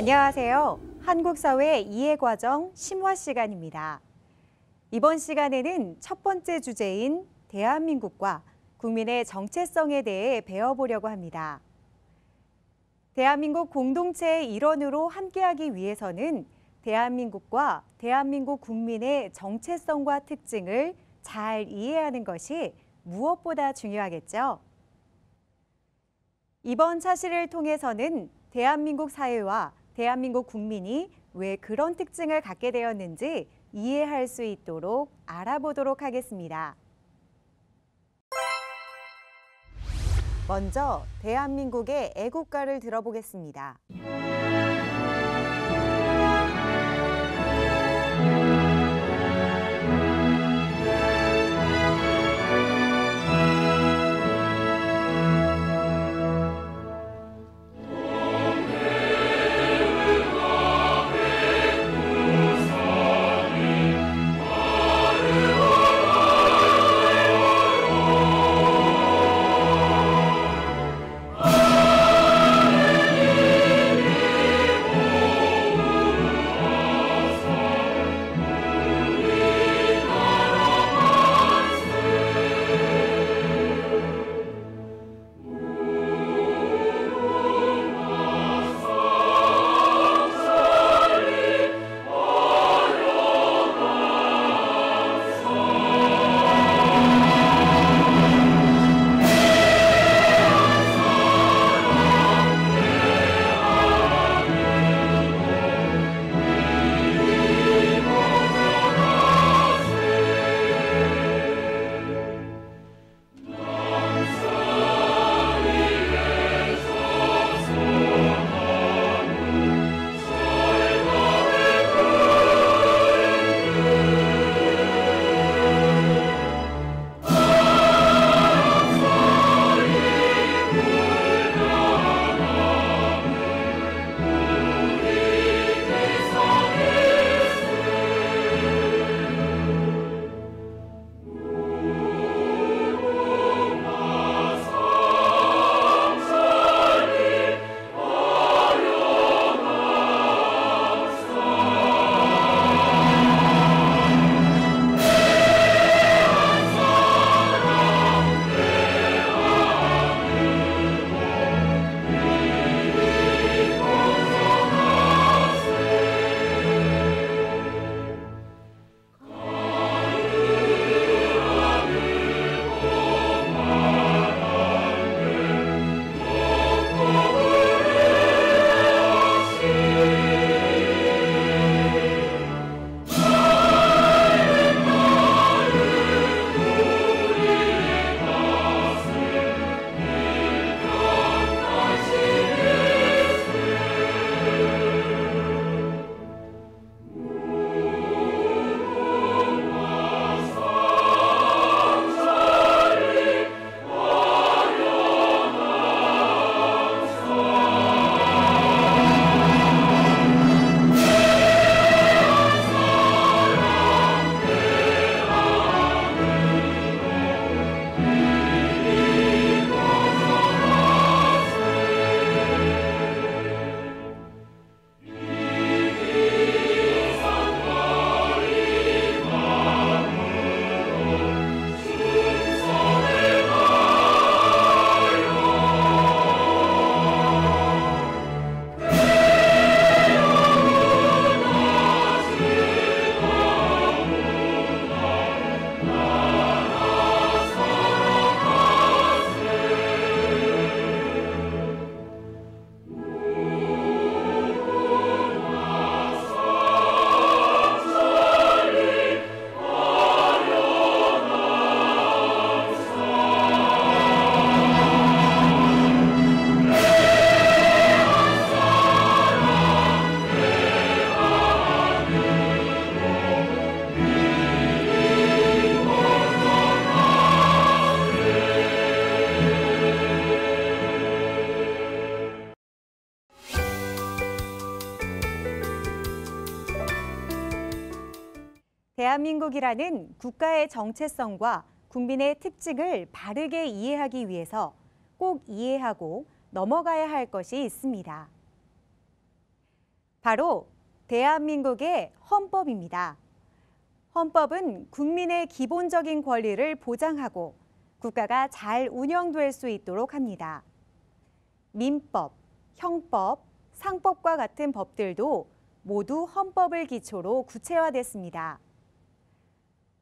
안녕하세요. 한국사회 이해과정 심화 시간입니다. 이번 시간에는 첫 번째 주제인 대한민국과 국민의 정체성에 대해 배워보려고 합니다. 대한민국 공동체의 일원으로 함께하기 위해서는 대한민국과 대한민국 국민의 정체성과 특징을 잘 이해하는 것이 무엇보다 중요하겠죠. 이번 차시를 통해서는 대한민국 사회와 대한민국 국민이 왜 그런 특징을 갖게 되었는지 이해할 수 있도록 알아보도록 하겠습니다. 먼저 대한민국의 애국가를 들어보겠습니다. 대한민국이라는 국가의 정체성과 국민의 특징을 바르게 이해하기 위해서 꼭 이해하고 넘어가야 할 것이 있습니다. 바로 대한민국의 헌법입니다. 헌법은 국민의 기본적인 권리를 보장하고 국가가 잘 운영될 수 있도록 합니다. 민법, 형법, 상법과 같은 법들도 모두 헌법을 기초로 구체화됐습니다.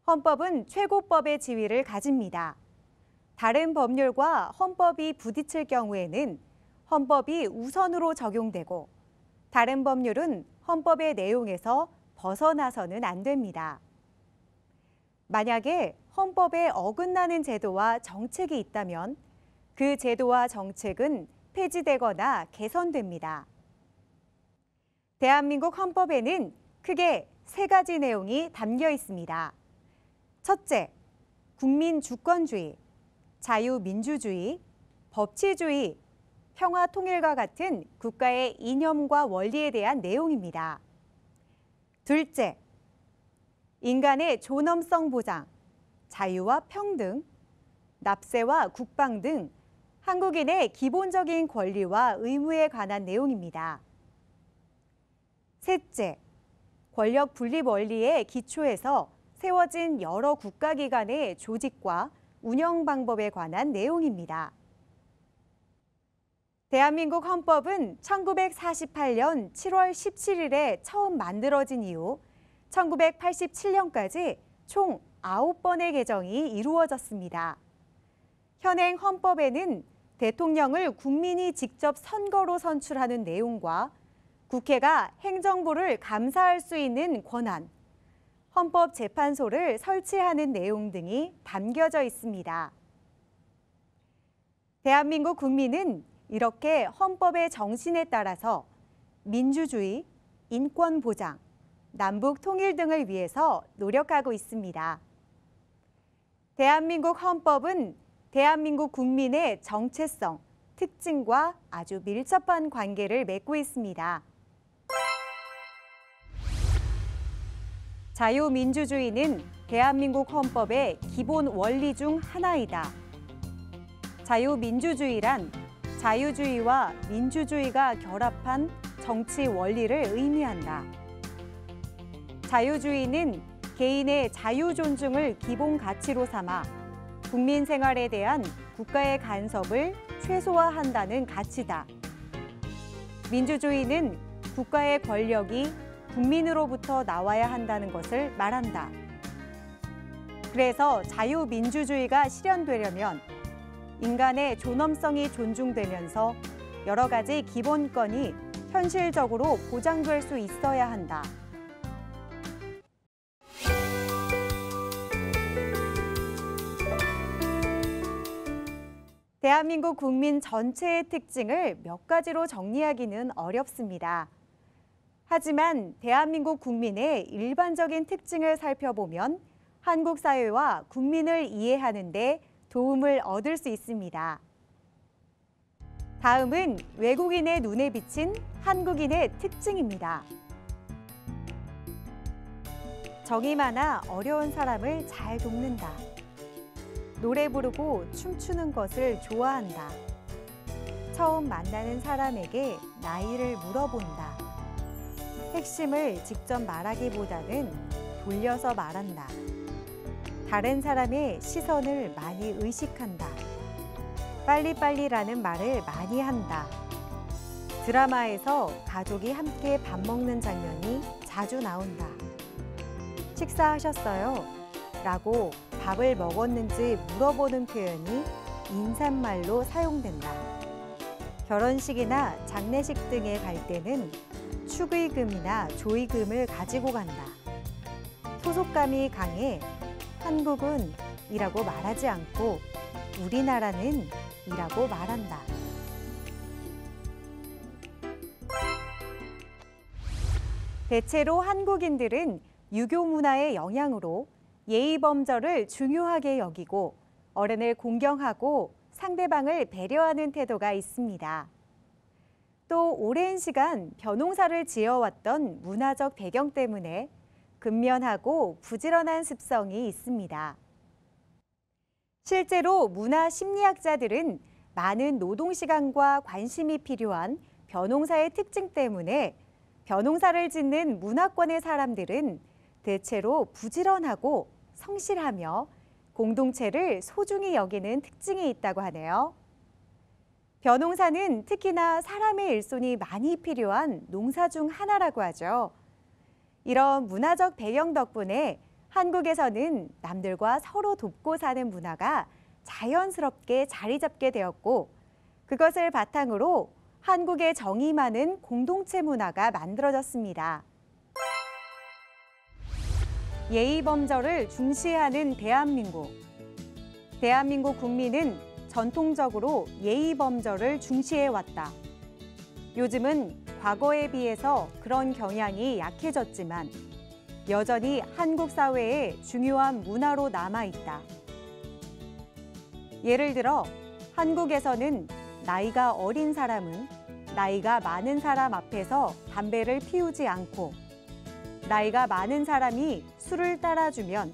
헌법은 최고법의 지위를 가집니다. 다른 법률과 헌법이 부딪힐 경우에는 헌법이 우선으로 적용되고 다른 법률은 헌법의 내용에서 벗어나서는 안 됩니다. 만약에 헌법에 어긋나는 제도와 정책이 있다면 그 제도와 정책은 폐지되거나 개선됩니다. 대한민국 헌법에는 크게 세 가지 내용이 담겨 있습니다. 첫째, 국민주권주의, 자유민주주의, 법치주의, 평화통일과 같은 국가의 이념과 원리에 대한 내용입니다. 둘째, 인간의 존엄성 보장, 자유와 평등, 납세와 국방 등 한국인의 기본적인 권리와 의무에 관한 내용입니다. 셋째, 권력 분립 원리에 기초해서 세워진 여러 국가기관의 조직과 운영 방법에 관한 내용입니다. 대한민국 헌법은 1948년 7월 17일에 처음 만들어진 이후 1987년까지 총 9번의 개정이 이루어졌습니다. 현행 헌법에는 대통령을 국민이 직접 선거로 선출하는 내용과 국회가 행정부를 감사할 수 있는 권한, 헌법재판소를 설치하는 내용 등이 담겨져 있습니다. 대한민국 국민은 이렇게 헌법의 정신에 따라서 민주주의, 인권 보장, 남북 통일 등을 위해서 노력하고 있습니다. 대한민국 헌법은 대한민국 국민의 정체성, 특징과 아주 밀접한 관계를 맺고 있습니다. 자유민주주의는 대한민국 헌법의 기본 원리 중 하나이다. 자유민주주의란 자유주의와 민주주의가 결합한 정치 원리를 의미한다. 자유주의는 개인의 자유 존중을 기본 가치로 삼아 국민 생활에 대한 국가의 간섭을 최소화한다는 가치다. 민주주의는 국가의 권력이 국민으로부터 나와야 한다는 것을 말한다. 그래서 자유민주주의가 실현되려면 인간의 존엄성이 존중되면서 여러 가지 기본권이 현실적으로 보장될 수 있어야 한다. 대한민국 국민 전체의 특징을 몇 가지로 정리하기는 어렵습니다. 하지만 대한민국 국민의 일반적인 특징을 살펴보면 한국 사회와 국민을 이해하는 데 도움을 얻을 수 있습니다. 다음은 외국인의 눈에 비친 한국인의 특징입니다. 정이 많아 어려운 사람을 잘 돕는다. 노래 부르고 춤추는 것을 좋아한다. 처음 만나는 사람에게 나이를 물어본다. 핵심을 직접 말하기보다는 돌려서 말한다. 다른 사람의 시선을 많이 의식한다. 빨리빨리라는 말을 많이 한다. 드라마에서 가족이 함께 밥 먹는 장면이 자주 나온다. 식사하셨어요? 라고 밥을 먹었는지 물어보는 표현이 인사말로 사용된다. 결혼식이나 장례식 등에 갈 때는 축의금이나 조의금을 가지고 간다. 소속감이 강해 한국은 이라고 말하지 않고 우리나라는 이라고 말한다. 대체로 한국인들은 유교 문화의 영향으로 예의범절을 중요하게 여기고 어른을 공경하고 상대방을 배려하는 태도가 있습니다. 또 오랜 시간 벼농사를 지어왔던 문화적 배경 때문에 근면하고 부지런한 습성이 있습니다. 실제로 문화 심리학자들은 많은 노동시간과 관심이 필요한 벼농사의 특징 때문에 벼농사를 짓는 문화권의 사람들은 대체로 부지런하고 성실하며 공동체를 소중히 여기는 특징이 있다고 하네요. 벼농사는 특히나 사람의 일손이 많이 필요한 농사 중 하나라고 하죠. 이런 문화적 배경 덕분에 한국에서는 남들과 서로 돕고 사는 문화가 자연스럽게 자리 잡게 되었고, 그것을 바탕으로 한국의 정이 많은 공동체 문화가 만들어졌습니다. 예의범절을 중시하는 대한민국. 대한민국 국민은 전통적으로 예의범절을 중시해왔다. 요즘은 과거에 비해서 그런 경향이 약해졌지만 여전히 한국 사회의 중요한 문화로 남아있다. 예를 들어 한국에서는 나이가 어린 사람은 나이가 많은 사람 앞에서 담배를 피우지 않고, 나이가 많은 사람이 술을 따라주면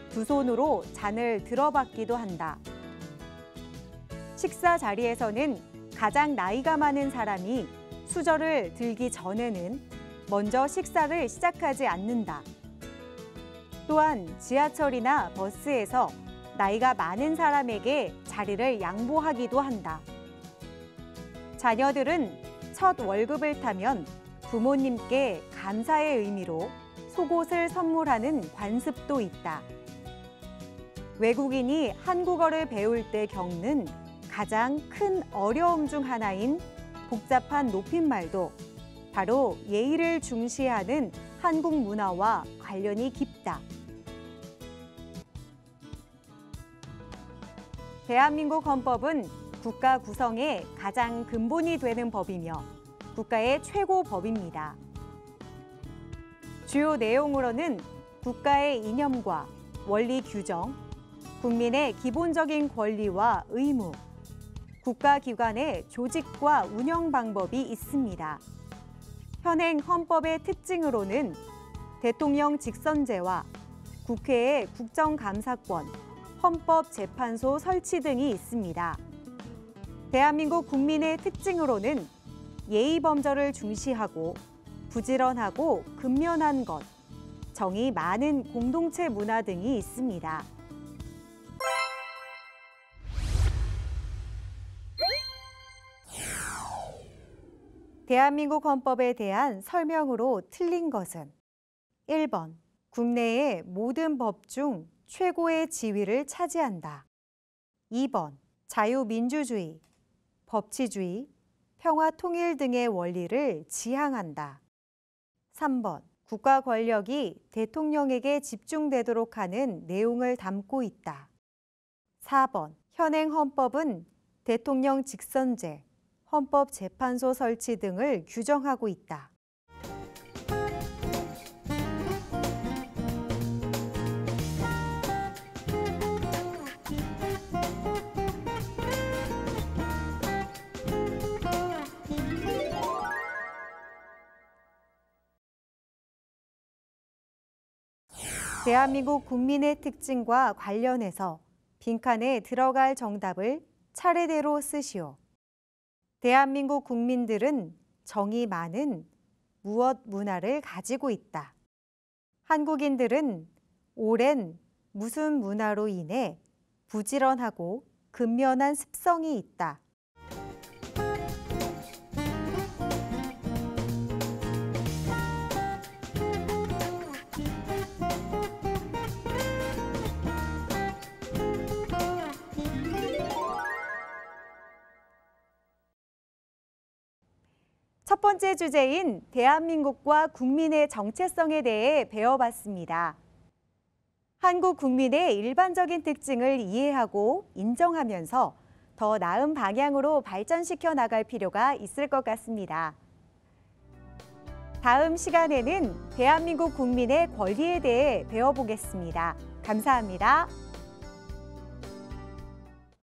두 손으로 잔을 들어받기도 한다. 식사 자리에서는 가장 나이가 많은 사람이 수저를 들기 전에는 먼저 식사를 시작하지 않는다. 또한 지하철이나 버스에서 나이가 많은 사람에게 자리를 양보하기도 한다. 자녀들은 첫 월급을 타면 부모님께 감사의 의미로 속옷을 선물하는 관습도 있다. 외국인이 한국어를 배울 때 겪는 가장 큰 어려움 중 하나인 복잡한 높임말도 바로 예의를 중시하는 한국 문화와 관련이 깊다. 대한민국 헌법은 국가 구성의 가장 근본이 되는 법이며 국가의 최고 법입니다. 주요 내용으로는 국가의 이념과 원리 규정, 국민의 기본적인 권리와 의무, 국가기관의 조직과 운영 방법이 있습니다. 현행 헌법의 특징으로는 대통령 직선제와 국회의 국정감사권, 헌법재판소 설치 등이 있습니다. 대한민국 국민의 특징으로는 예의범절을 중시하고 부지런하고 근면한 것, 정이 많은 공동체 문화 등이 있습니다. 대한민국 헌법에 대한 설명으로 틀린 것은 1번, 국내의 모든 법 중 최고의 지위를 차지한다. 2번, 자유민주주의, 법치주의, 평화통일 등의 원리를 지향한다. 3번, 국가 권력이 대통령에게 집중되도록 하는 내용을 담고 있다. 4번, 현행 헌법은 대통령 직선제, 헌법재판소 설치 등을 규정하고 있다. 대한민국 국민의 특징과 관련해서 빈칸에 들어갈 정답을 차례대로 쓰시오. 대한민국 국민들은 정이 많은 무엇 문화를 가지고 있다. 한국인들은 오랜 무슨 문화로 인해 부지런하고 근면한 습성이 있다. 첫 번째 주제인 대한민국과 국민의 정체성에 대해 배워봤습니다. 한국 국민의 일반적인 특징을 이해하고 인정하면서 더 나은 방향으로 발전시켜 나갈 필요가 있을 것 같습니다. 다음 시간에는 대한민국 국민의 권리에 대해 배워보겠습니다. 감사합니다.